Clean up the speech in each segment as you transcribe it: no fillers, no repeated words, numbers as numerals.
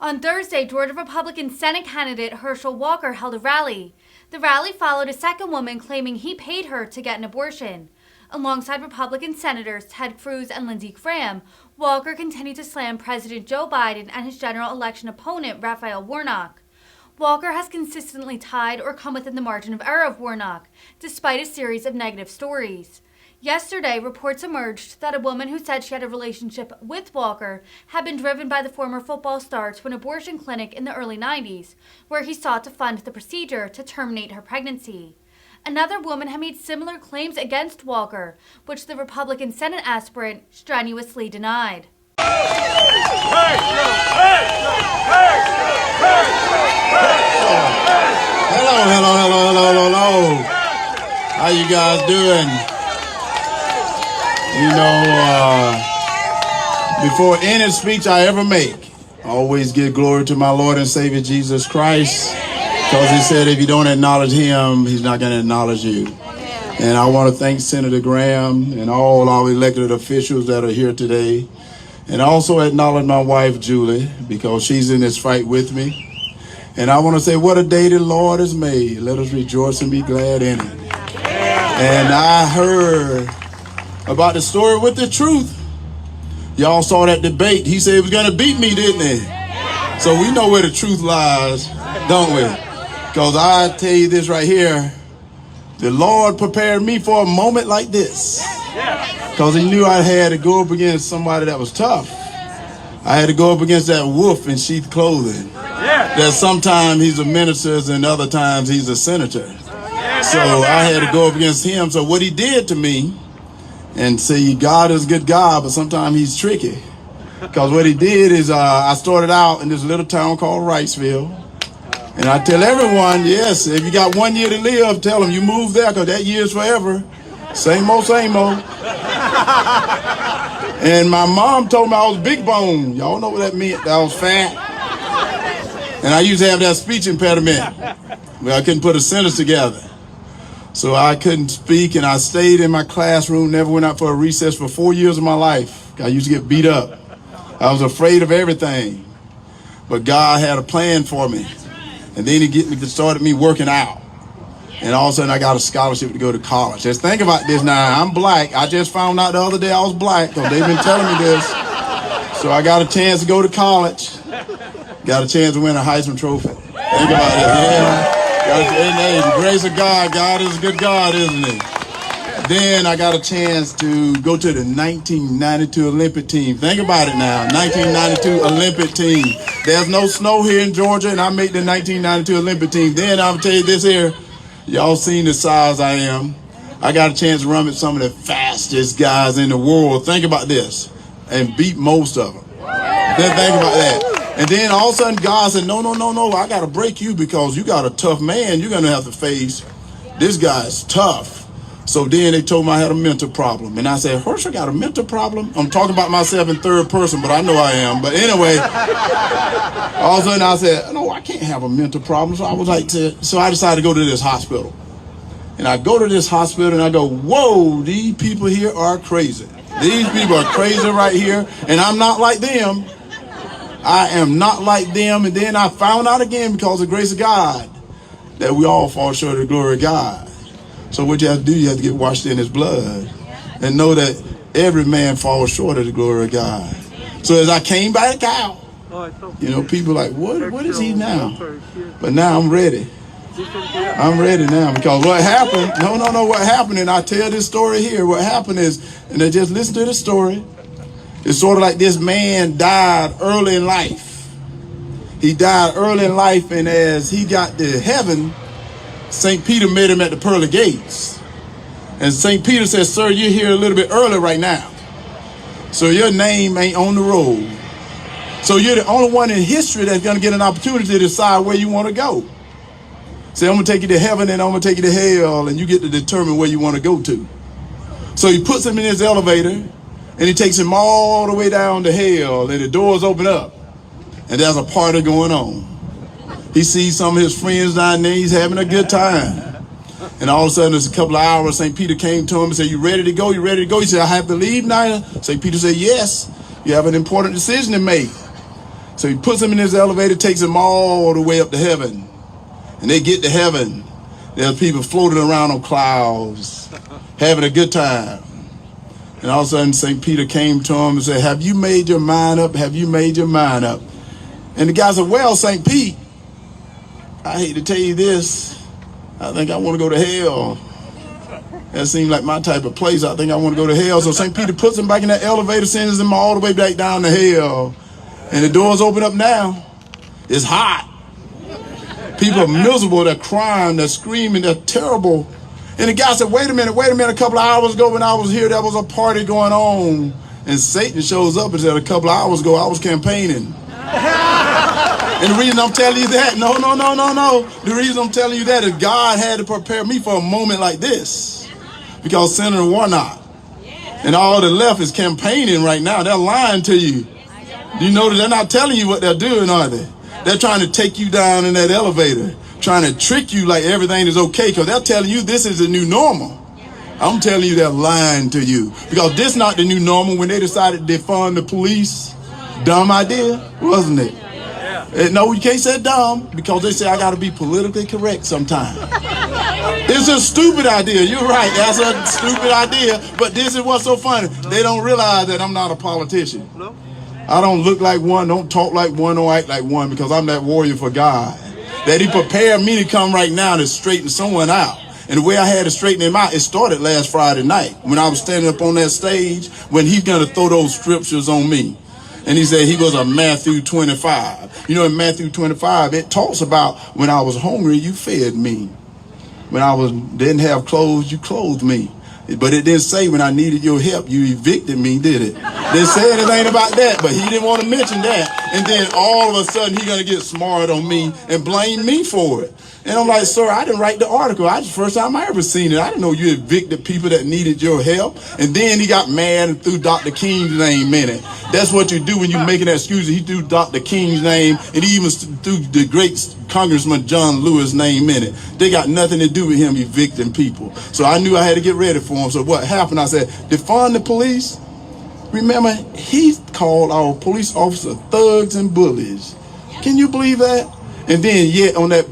On Thursday, Georgia Republican Senate candidate Herschel Walker held a rally. The rally followed a second woman claiming he paid her to get an abortion. Alongside Republican Senators Ted Cruz and Lindsey Graham, Walker continued to slam President Joe Biden and his general election opponent, Raphael Warnock. Walker has consistently tied or come within the margin of error of Warnock, despite a series of negative stories. Yesterday, reports emerged that a woman who said she had a relationship with Walker had been driven by the former football star to an abortion clinic in the early 90s, where he sought to fund the procedure to terminate her pregnancy. Another woman had made similar claims against Walker, which the Republican Senate aspirant strenuously denied. Hello. How you guys doing? You know, before any speech I ever make, I always give glory to my Lord and Savior Jesus Christ, because he said if you don't acknowledge him, he's not going to acknowledge you. And I want to thank Senator Graham and all our elected officials that are here today. And I also acknowledge my wife, Julie, because she's in this fight with me. And I want to say, what a day the Lord has made. Let us rejoice and be glad in it. And I heard about the story with the truth. Y'all saw that debate. He said he was going to beat me, didn't he? So we know where the truth lies, don't we? Because I tell you this right here, the Lord prepared me for a moment like this. Because he knew I had to go up against somebody that was tough. I had to go up against that wolf in sheath clothing. That sometimes he's a minister and other times he's a senator. So I had to go up against him. So what he did to me, and see, God is a good God, but sometimes he's tricky. Because what he did is I started out in this little town called Wrightsville. And I tell everyone, yes, if you got 1 year to live, tell them you move there because that year is forever. Same old, same old. And my mom told me I was big bone. Y'all know what that meant, that I was fat. And I used to have that speech impediment where I couldn't put a sentence together. So I couldn't speak, and I stayed in my classroom, never went out for a recess for 4 years of my life. I used to get beat up. I was afraid of everything. But God had a plan for me. And then he started me working out. And all of a sudden I got a scholarship to go to college. Just think about this now. I'm black. I just found out the other day I was black because they've been telling me this. So I got a chance to go to college. Got a chance to win a Heisman Trophy. Think about it. Yeah. Hey, the grace of God. God is a good God, isn't he? Then I got a chance to go to the 1992 Olympic team. Think about it now. 1992 Olympic team. There's no snow here in Georgia, and I made the 1992 Olympic team. Then I'll tell you this here. Y'all seen the size I am. I got a chance to run with some of the fastest guys in the world. Think about this. And beat most of them. Then think about that. And then all of a sudden God said, no, I got to break you because you got a tough man you're going to have to face. This guy's tough. So then they told me I had a mental problem. And I said, Herschel got a mental problem? I'm talking about myself in third person, but I know I am. But anyway, all of a sudden I said, no, I can't have a mental problem. So I was like, so I decided to go to this hospital. And I go to this hospital and I go, whoa, these people here are crazy. These people are crazy right here. And I'm not like them. I am not like them. And then I found out again, because of the grace of God, that we all fall short of the glory of God. So what you have to do, you have to get washed in his blood and know that every man falls short of the glory of God. So as I came back out, you know, people are like, what is he now? But now I'm ready. I'm ready now, because what happened, no, what happened, and I tell this story here, what happened is, and they just listen to the story, it's sort of like this man died early in life. He died early in life, and as he got to heaven, St. Peter met him at the pearly gates. And St. Peter said, sir, you're here a little bit early right now. So your name ain't on the roll. So you're the only one in history that's going to get an opportunity to decide where you want to go. Say, I'm going to take you to heaven and I'm going to take you to hell, and you get to determine where you want to go to. So he puts him in his elevator, and he takes him all the way down to hell, and the doors open up, and there's a party going on. He sees some of his friends down there. He's having a good time. And all of a sudden, there's a couple of hours, St. Peter came to him and said, you ready to go? You ready to go? He said, I have to leave now. St. Peter said, yes. You have an important decision to make. So he puts them in his elevator, takes them all the way up to heaven. And they get to heaven. There's people floating around on clouds, having a good time. And all of a sudden, St. Peter came to him and said, have you made your mind up? Have you made your mind up? And the guy said, well, St. Pete, I hate to tell you this. I think I want to go to hell. That seemed like my type of place. I think I want to go to hell. So St. Peter puts him back in that elevator, sends him all the way back down to hell. And the doors open up now. It's hot. People are miserable. They're crying. They're screaming. They're terrible. And the guy said, wait a minute. A couple of hours ago when I was here, there was a party going on. And Satan shows up and said, a couple of hours ago, I was campaigning. And the reason I'm telling you that, no. The reason I'm telling you that is God had to prepare me for a moment like this. Because Senator Warnock and all the left is campaigning right now. They're lying to you. Do you notice they're not telling you what they're doing, are they? They're trying to take you down in that elevator, trying to trick you like everything is okay, because they're telling you this is the new normal. I'm telling you they're lying to you, because this is not the new normal. When they decided to defund the police, dumb idea, wasn't it? No, you can't say dumb, because they say I got to be politically correct sometimes. It's a stupid idea. You're right. That's a stupid idea. But this is what's so funny. They don't realize that I'm not a politician. I don't look like one, don't talk like one, don't act like one, because I'm that warrior for God. That he prepared me to come right now to straighten someone out. And the way I had to straighten him out, it started last Friday night when I was standing up on that stage when he's going to throw those scriptures on me. And he said he was a Matthew 25. You know, in Matthew 25, it talks about when I was hungry, you fed me. When I didn't have clothes, you clothed me. But it didn't say when I needed your help, you evicted me, did it? Didn't say anything about that, but he didn't want to mention that. And then all of a sudden, he's going to get smart on me and blame me for it. And I'm like, sir, I didn't write the article. That's the first time I ever seen it. I didn't know you evicted people that needed your help. And then he got mad and threw Dr. King's name in it. That's what you do when you're making excuses. He threw Dr. King's name, and he even threw the great Congressman John Lewis' name in it. They got nothing to do with him evicting people. So I knew I had to get ready for him. So what happened? I said, defund the police. Remember, he called our police officers thugs and bullies. Can you believe that? And then yet on that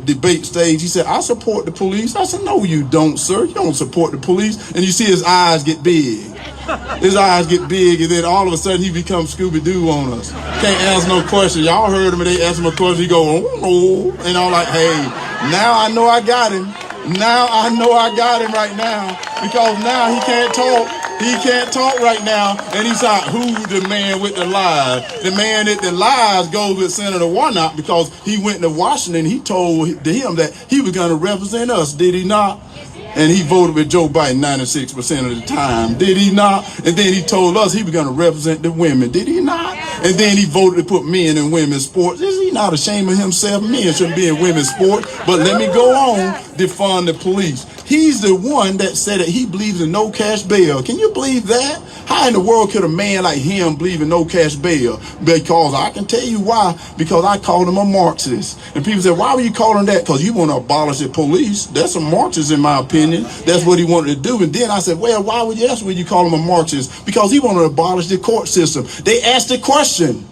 debate stage, he said, I support the police. I said, no, you don't, sir. You don't support the police. And you see his eyes get big. His eyes get big, and then all of a sudden he becomes Scooby-Doo on us. Can't answer no question. Y'all heard him, and they asked him a question. He go, oh, no. And I'm like, hey, now I know I got him. Now I know I got him right now, because now he can't talk. He can't talk right now, and he's like, who the man with the lies? The man that the lies goes with Senator Warnock, because he went to Washington. He told him that he was going to represent us, did he not? And he voted with Joe Biden 96% of the time, did he not? And then he told us he was going to represent the women, did he not? And then he voted to put men in women's sports. Is he not ashamed of himself? Men shouldn't be in women's sports. But let me go on, defund the police. He's the one that said that he believes in no cash bail. Can you believe that? How in the world could a man like him believe in no cash bail? Because I can tell you why. Because I called him a Marxist. And people say, why would you call him that? Because you want to abolish the police. That's a Marxist in my opinion. That's what he wanted to do. And then I said, well, why would you call him a Marxist? Because he wanted to abolish the court system. They asked the question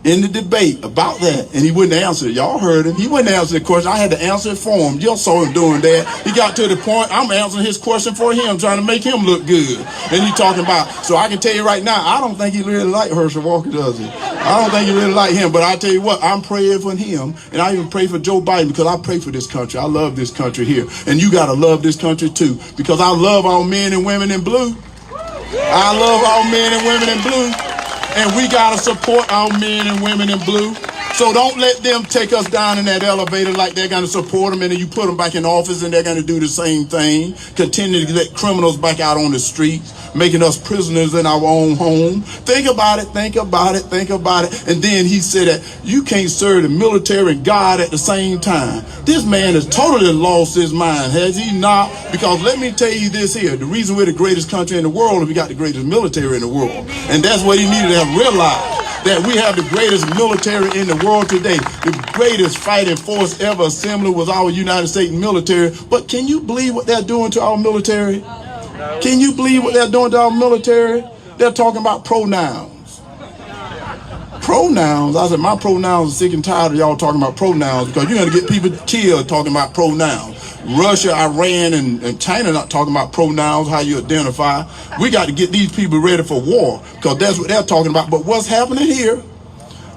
in the debate about that, and he wouldn't answer it. Y'all heard him. He wouldn't answer the question. I had to answer it for him. Y'all saw him doing that. He got to the point, I'm answering his question for him, trying to make him look good. And he talking about, so I can tell you right now, I don't think he really like Herschel Walker, does he? I don't think he really like him, but I tell you what, I'm praying for him, and I even pray for Joe Biden, because I pray for this country. I love this country here, and you got to love this country too, because I love our men and women in blue. I love our men and women in blue. And we got to support our men and women in blue. So don't let them take us down in that elevator like they're going to support them, and then you put them back in office and they're going to do the same thing. Continue to let criminals back out on the streets, making us prisoners in our own home. Think about it, think about it, think about it. And then he said that you can't serve the military and God at the same time. This man has totally lost his mind, has he not? Because let me tell you this here. The reason we're the greatest country in the world is we got the greatest military in the world. And that's what he needed to have realized. That we have the greatest military in the world today. The greatest fighting force ever assembled was our United States military. But can you believe what they're doing to our military? Can you believe what they're doing to our military? They're talking about pronouns. pronouns. I said, my pronouns are sick and tired of y'all talking about pronouns, because you're going to get people killed talking about pronouns. Russia, Iran, and China not talking about pronouns, how you identify. We got to get these people ready for war, because that's what they're talking about. But what's happening here?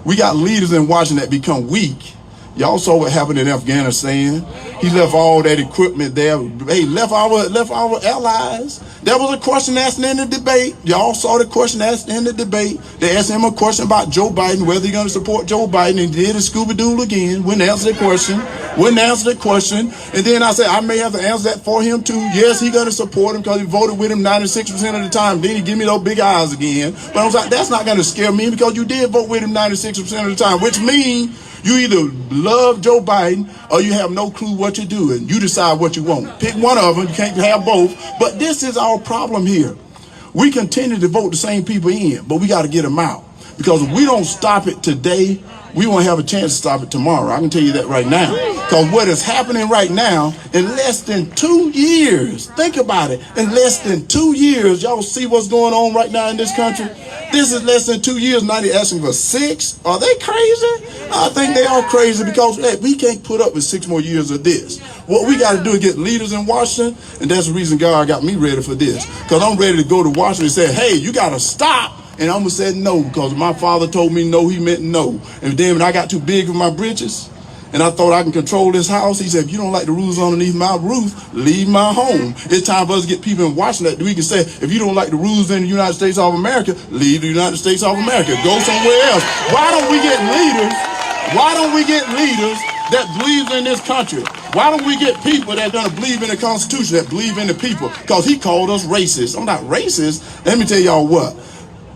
We got leaders in Washington that become weak. Y'all saw what happened in Afghanistan. He left all that equipment there. Hey, left our allies. There was a question asked in the debate. Y'all saw the question asked in the debate. They asked him a question about Joe Biden, whether he's going to support Joe Biden, and he did a Scooby-Doo again. Wouldn't answer the question. Wouldn't answer the question. And then I said, I may have to answer that for him too. Yes, he's going to support him because he voted with him 96% of the time. Then he give me those big eyes again. But I was like, that's not going to scare me, because you did vote with him 96% of the time, which means you either love Joe Biden or you have no clue what you're doing. You decide what you want. Pick one of them. You can't have both. But this is our problem here. We continue to vote the same people in, but we got to get them out. Because if we don't stop it today, we won't have a chance to stop it tomorrow. I can tell you that right now. Because what is happening right now, in less than 2 years, think about it, in less than 2 years, y'all see what's going on right now in this country? This is less than 2 years, now they're asking for 6. Are they crazy? I think they are crazy, because hey, we can't put up with 6 more years of this. What we got to do is get leaders in Washington, and that's the reason God got me ready for this. Because I'm ready to go to Washington and say, hey, you got to stop. And I'm going to say no, because my father told me no, he meant no. And then when I got too big for my britches, and I thought I can control this house, he said, if you don't like the rules underneath my roof, leave my home. It's time for us to get people in Washington that we can say, if you don't like the rules in the United States of America, leave the United States of America. Go somewhere else. Why don't we get leaders? Why don't we get leaders that believes in this country? Why don't we get people that are going to believe in the Constitution, that believe in the people? Because he called us racist. I'm not racist. Let me tell y'all what.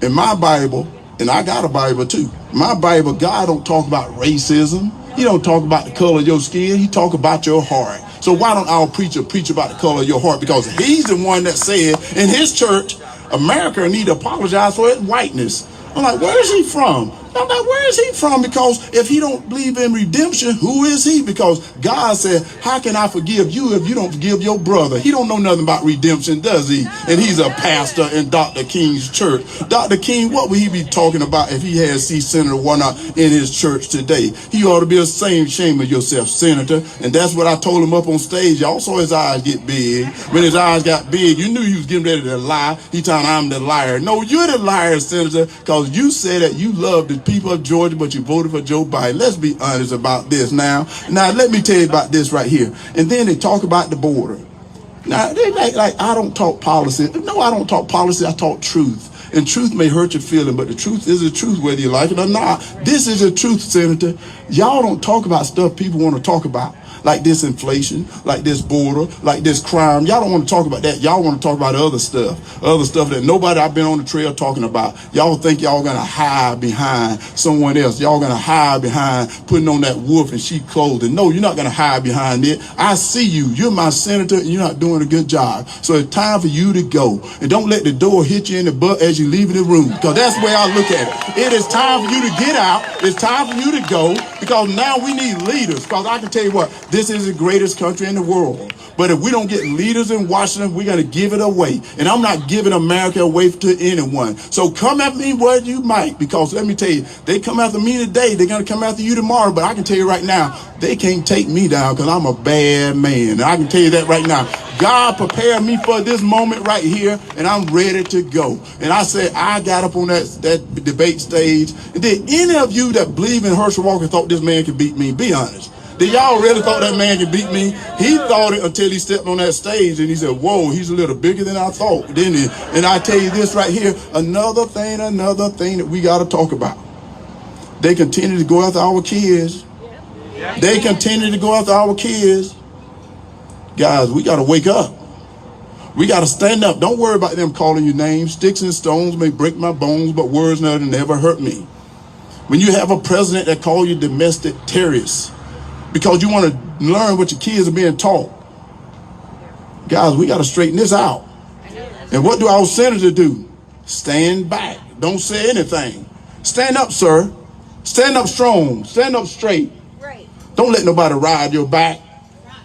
In my Bible, and I got a Bible too, my Bible, God don't talk about racism. He don't talk about the color of your skin. He talk about your heart. So why don't our preacher preach about the color of your heart? Because he's the one that said in his church, America need to apologize for its whiteness. I'm like, where is he from? I'm like, where is he from? Because if he don't believe in redemption, who is he? Because God said, how can I forgive you if you don't forgive your brother? He don't know nothing about redemption, does he? And he's a pastor in Dr. King's church. Dr. King, what would he be talking about if he had Senator Warnock in his church today? He ought to be ashamed of yourself, Senator. And that's what I told him up on stage. Y'all saw his eyes get big. When his eyes got big, you knew he was getting ready to lie. He telling I'm the liar. No, you're the liar, Senator, because you said that you love the people of Georgia, but you voted for Joe Biden. Let's be honest about this now. Now, let me tell you about this right here. And then they talk about the border. Now, they like I don't talk policy. No, I don't talk policy. I talk truth. And truth may hurt your feeling, but the truth is the truth, whether you like it or not. This is the truth, Senator. Y'all don't talk about stuff people want to talk about. Like this inflation, like this border, like this crime. Y'all don't want to talk about that. Y'all want to talk about other stuff that nobody I've been on the trail talking about. Y'all think y'all going to hide behind someone else. Y'all going to hide behind putting on that wolf and sheep clothing. No, you're not going to hide behind it. I see you. You're my senator and you're not doing a good job. So it's time for you to go. And don't let the door hit you in the butt as you leave the room, because that's the way I look at it. It is time for you to get out. It's time for you to go, because now we need leaders. Because I can tell you what, this is the greatest country in the world. But if we don't get leaders in Washington, we're going to give it away. And I'm not giving America away to anyone. So come at me where you might, because let me tell you, they come after me today, they're going to come after you tomorrow. But I can tell you right now, they can't take me down, because I'm a bad man. And I can tell you that right now. God prepared me for this moment right here, and I'm ready to go. And I said, I got up on that debate stage. And did any of you that believe in Herschel Walker thought this man could beat me? Be honest. Did y'all really thought that man could beat me? He thought it until he stepped on that stage and he said, whoa, he's a little bigger than I thought, didn't he? And I tell you this right here, another thing that we got to talk about. They continue to go after our kids. They continue to go after our kids. Guys, we got to wake up. We got to stand up. Don't worry about them calling you names. Sticks and stones may break my bones, but words never hurt me. When you have a president that calls you domestic terrorists, because you want to learn what your kids are being taught. Guys, we got to straighten this out. And what do our senators do? Stand back. Don't say anything. Stand up, sir. Stand up strong. Stand up straight. Right. Don't let nobody ride your back.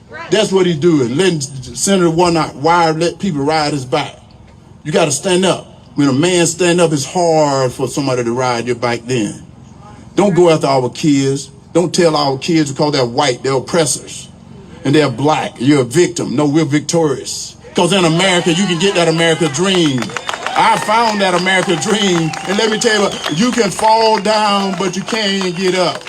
Right. That's what he's doing. Letting Senator Warnock let people ride his back. You got to stand up. When a man stand up, it's hard for somebody to ride your back then. Don't go after our kids. Don't tell our kids because they're white, they're oppressors. And they're black, you're a victim. No, we're victorious. Because in America, you can get that American dream. I found that American dream. And let me tell you, you can fall down, but you can't get up.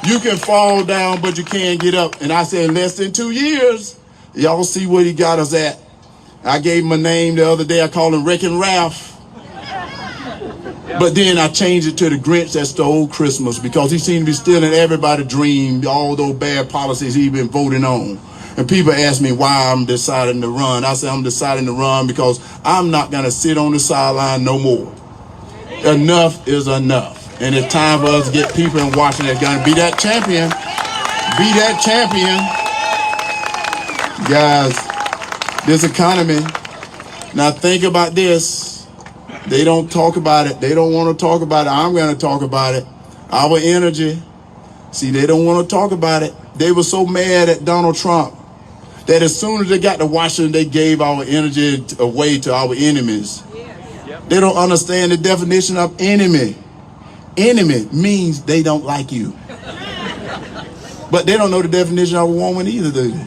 You can fall down, but you can't get up. And I said, in less than 2 years, y'all see where he got us at. I gave him a name the other day. I called him Wrecking Ralph. But then I changed it to the Grinch that stole Christmas because he seemed to be stealing everybody's dream, all those bad policies he's been voting on. And people ask me why I'm deciding to run. I say I'm deciding to run because I'm not going to sit on the sideline no more. Enough is enough. And it's time for us to get people in Washington that's going to be that champion. Be that champion. Guys, this economy. Now think about this. They don't talk about it. They don't want to talk about it. I'm going to talk about it. Our energy. See, they don't want to talk about it. They were so mad at Donald Trump that as soon as they got to Washington, they gave our energy away to our enemies. They don't understand the definition of enemy. Enemy means they don't like you. But they don't know the definition of a woman either, do they?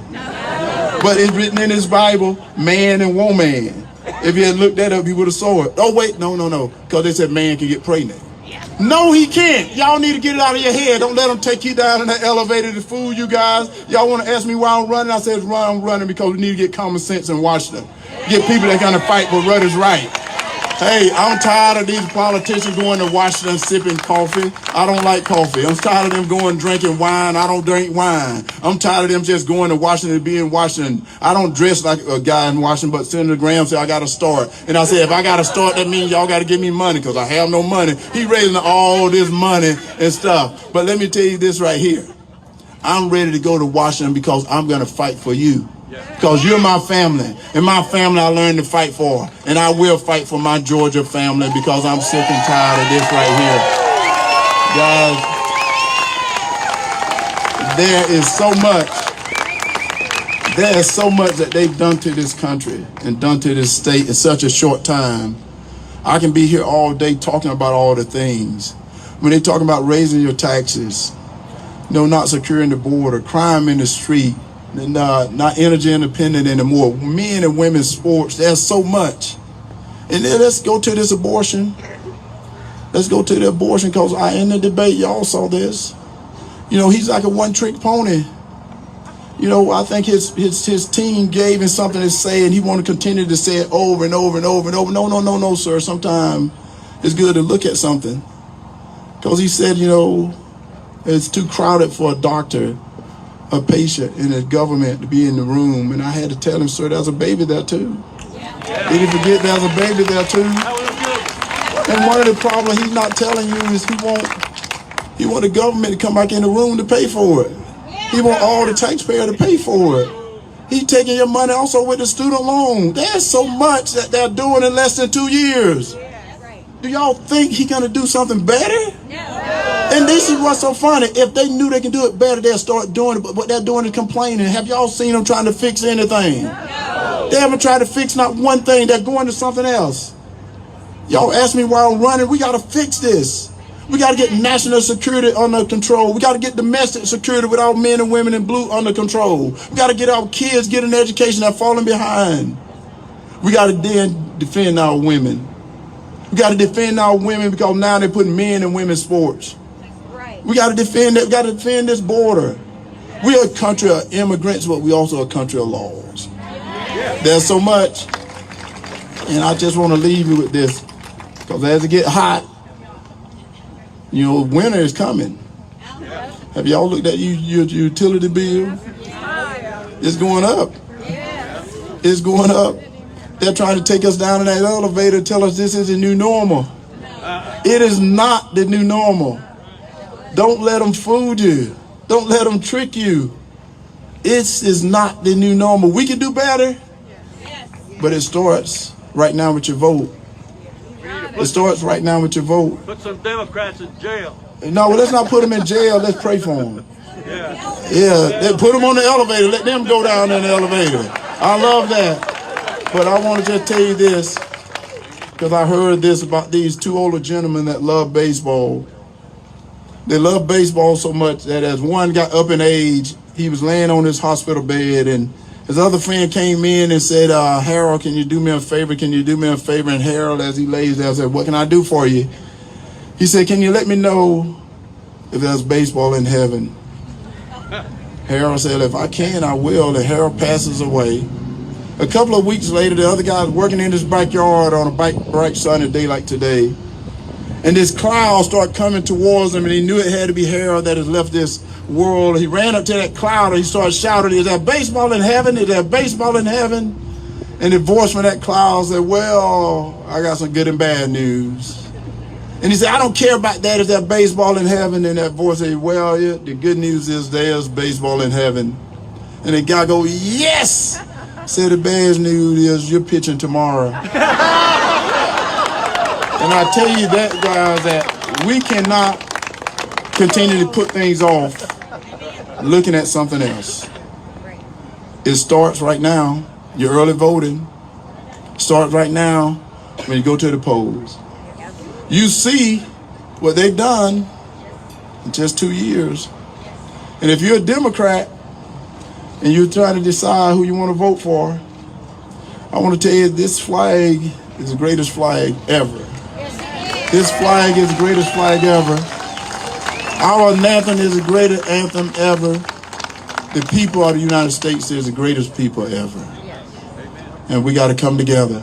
But it's written in this Bible, man and woman. If you had looked that up, you would have saw it. Oh, wait, no. Because they said man can get pregnant. No, he can't. Y'all need to get it out of your head. Don't let them take you down in that elevator to fool you guys. Y'all want to ask me why I'm running? I said, I'm running because we need to get common sense in Washington. Get people that kind of fight for what is right. Hey, I'm tired of these politicians going to Washington sipping coffee. I don't like coffee. I'm tired of them going drinking wine. I don't drink wine. I'm tired of them just going to Washington to be in Washington. I don't dress like a guy in Washington, but Senator Graham said I got to start. And I said, if I got to start, that means y'all got to give me money because I have no money. He raising all this money and stuff. But let me tell you this right here. I'm ready to go to Washington because I'm going to fight for you. Because you're my family. And my family I learned to fight for. And I will fight for my Georgia family because I'm sick and tired of this right here. Guys, there is so much that they've done to this country and done to this state in such a short time. I can be here all day talking about all the things. When they talk about raising your taxes, not securing the border, crime in the street, and not energy independent anymore. Men and women's sports, there's so much. And then let's go to this abortion. Let's go to the abortion because in the debate, y'all saw this. He's like a one-trick pony. I think his team gave him something to say and he want to continue to say it over and over and over and over. No, sir. Sometimes it's good to look at something. Because he said, it's too crowded for a doctor, a patient, and a government to be in the room. And I had to tell him, sir, there's a baby there too. Did he forget there's a baby there too? And one of the problems he's not telling you is he want the government to come back in the room to pay for it. He want all the taxpayer to pay for it. He's taking your money also with the student loan. There's so much that they're doing in less than 2 years. Do y'all think he's going to do something better? And this is what's so funny. If they knew they can do it better, they'll start doing it. But what they're doing is complaining. Have y'all seen them trying to fix anything? They haven't tried to fix not one thing. They're going to something else. Y'all ask me why I'm running. We got to fix this. We got to get national security under control. We got to get domestic security with our men and women in blue under control. We got to get our kids getting an education that's falling behind. We got to then defend our women. We got to defend our women because now they're putting men in women's sports. We got to defend that. We got to defend this border. We are a country of immigrants, but we also a country of laws. There's so much. And I just want to leave you with this. Because as it gets hot, winter is coming. Have y'all looked at your utility bill? It's going up. It's going up. They're trying to take us down in that elevator and tell us this is the new normal. It is not the new normal. Don't let them fool you. Don't let them trick you. It is not the new normal. We can do better, but it starts right now with your vote. It starts right now with your vote. Put some Democrats in jail. No, let's not put them in jail. Let's pray for them. Yeah, put them on the elevator. Let them go down in the elevator. I love that. But I want to just tell you this, because I heard this about these two older gentlemen that love baseball. They love baseball so much that as one got up in age, he was laying on his hospital bed, and his other friend came in and said, Harold, can you do me a favor? Can you do me a favor? And Harold, as he lays there, said, what can I do for you? He said, can you let me know if there's baseball in heaven? Harold said, if I can, I will. And Harold passes away. A couple of weeks later, the other guy was working in his backyard on a bright sunny day like today. And this cloud started coming towards him, and he knew it had to be Harold that has left this world. He ran up to that cloud, and he started shouting, is there baseball in heaven? Is there baseball in heaven? And the voice from that cloud said, well, I got some good and bad news. And he said, I don't care about that. Is there baseball in heaven? And that voice said, well, yeah, the good news is there's baseball in heaven. And the guy goes, yes! Said the bad news is you're pitching tomorrow. And I tell you that, guys, that we cannot continue to put things off looking at something else. It starts right now. Your early voting starts right now when you go to the polls. You see what they've done in just 2 years. And if you're a Democrat and you're trying to decide who you want to vote for, I want to tell you this flag is the greatest flag ever. This flag is the greatest flag ever. Our anthem is the greatest anthem ever. The people of the United States is the greatest people ever. And we got to come together.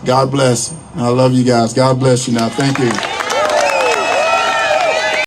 God bless. I love you guys. God bless you now. Thank you.